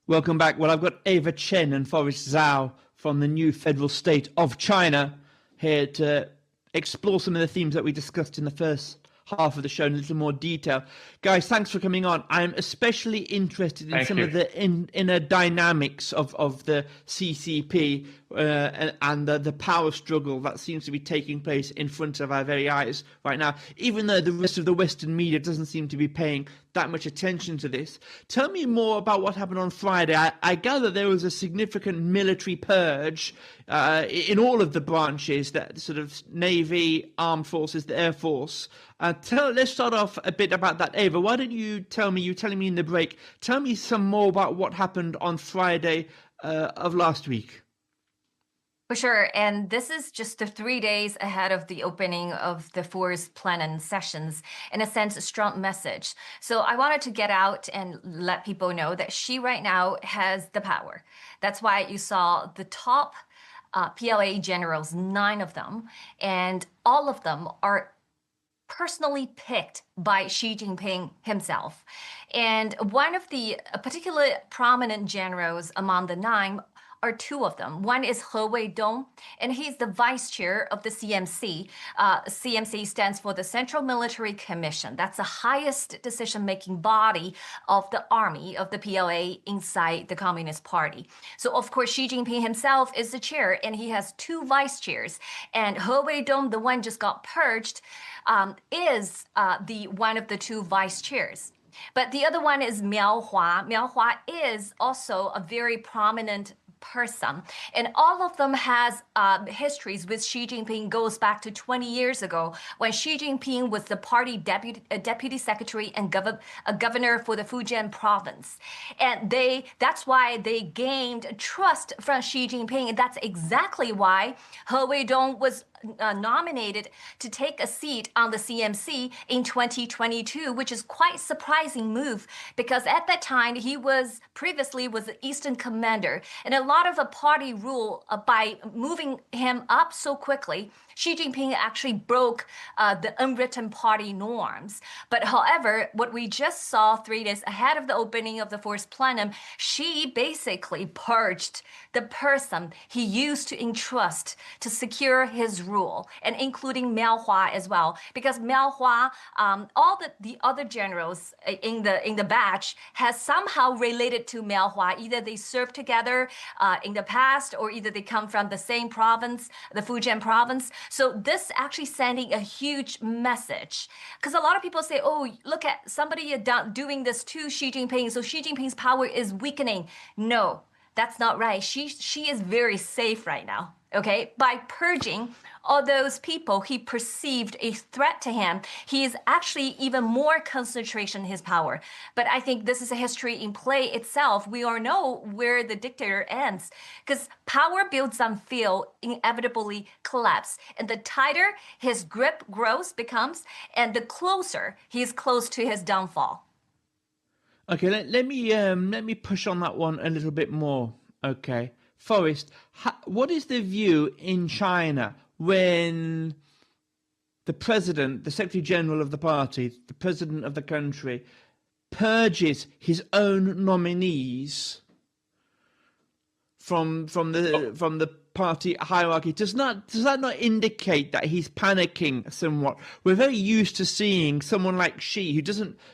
Welcome back. Well, I've got Ava Chen and Forrest Zhao from the new federal state of China here to explore some of the themes that we discussed in the first half of the show in a little more detail. Guys, thanks for coming on. I'm especially interested in some of the inner dynamics of the CCP and the power struggle that seems to be taking place in front of our very eyes right now, even though the rest of the Western media doesn't seem to be paying that much attention to this. Tell me more about what happened on Friday. I gather there was a significant military purge in all of the branches, that sort of Navy, Armed Forces, the Air Force. Let's start off a bit about that. Ava, why don't you tell me, you were telling me in the break, tell me some more about what happened on Friday of last week. For sure. And this is just the 3 days ahead of the opening of the force plenum sessions, in a sense, a strong message. So I wanted to get out and let people know that she right now has the power. That's why you saw the top PLA generals, 9 of them, and all of them are personally picked by Xi Jinping himself. And one of the particular prominent generals among the 9 are 2 of them. One is He Weidong, and he's the vice chair of the CMC. CMC stands for the Central Military Commission. That's the highest decision-making body of the army, of the PLA inside the Communist Party. So of course, Xi Jinping himself is the chair, and he has 2 vice chairs. And He Weidong, the one just got purged, is the one of the 2 vice chairs. But the other one is Miao Hua. Miao Hua is also a very prominent person, and all of them has histories with Xi Jinping, goes back to 20 years ago when Xi Jinping was the party deputy secretary and governor for the Fujian province, and that's why they gained trust from Xi Jinping, and that's exactly why He Weidong was nominated to take a seat on the CMC in 2022, which is quite surprising move, because at that time he was previously the Eastern Commander, and a lot of a party rule by moving him up so quickly. Xi Jinping actually broke the unwritten party norms. But however, what we just saw 3 days ahead of the opening of the force plenum, Xi basically purged the person he used to entrust to secure his rule, and including Miao Hua as well, because Miao Hua, all the other generals in the batch has somehow related to Miao Hua. Either they served together in the past, or either they come from the same province, the Fujian province. So this actually sending a huge message, because a lot of people say, oh, look at somebody doing this to Xi Jinping, so Xi Jinping's power is weakening. No, that's not right. She is very safe right now. Okay, by purging all those people he perceived a threat to him, he is actually even more concentration in his power. But I think this is a history in play itself. We all know where the dictator ends, because power builds on fear, inevitably collapse. And the tighter his grip becomes, and the closer he's close to his downfall. Okay, let me push on that one a little bit more. Okay. Forrest, what is the view in China when the president, the secretary general of the party, the president of the country, purges his own nominees from the party hierarchy? Does that not indicate that he's panicking somewhat? We're very used to seeing someone like Xi,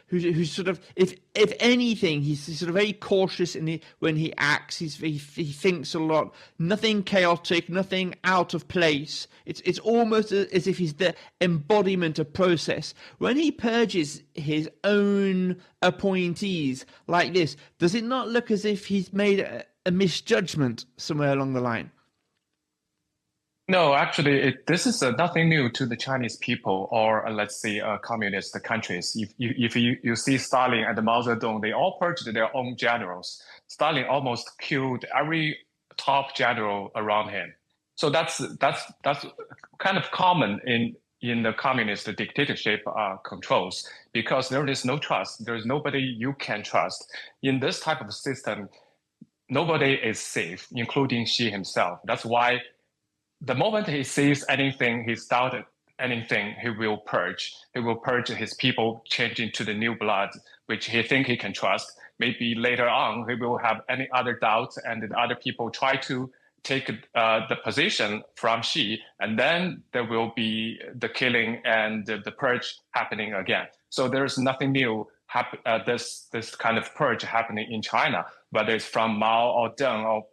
who's sort of, if anything, he's sort of very cautious when he acts. He thinks a lot. Nothing chaotic, nothing out of place. It's almost as if he's the embodiment of process. When he purges his own appointees like this, does it not look as if he's made a misjudgment somewhere along the line? No, actually, this is nothing new to the Chinese people, or let's say communist countries. If you see Stalin and Mao Zedong, they all purged their own generals. Stalin almost killed every top general around him. So that's kind of common in the communist dictatorship controls, because there is no trust. There is nobody you can trust. In this type of system, nobody is safe, including Xi himself. That's why the moment he sees anything, he started anything, he will purge. He will purge his people, changing to the new blood, which he think he can trust. maybe later on he will have any other doubts, and the other people try to take the position from Xi, and then there will be the killing and the purge happening again. So there's nothing new. This kind of purge happening in China, whether it's from Mao or Deng or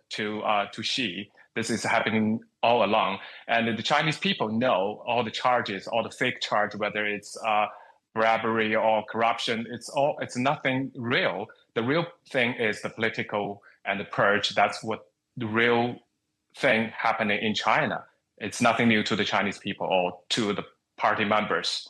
to Xi. This is happening all along, and the Chinese people know all the charges, all the fake charge, whether it's bribery or corruption. It's nothing real. The real thing is the political and the purge. That's what the real thing happening in China. It's nothing new to the Chinese people or to the party members.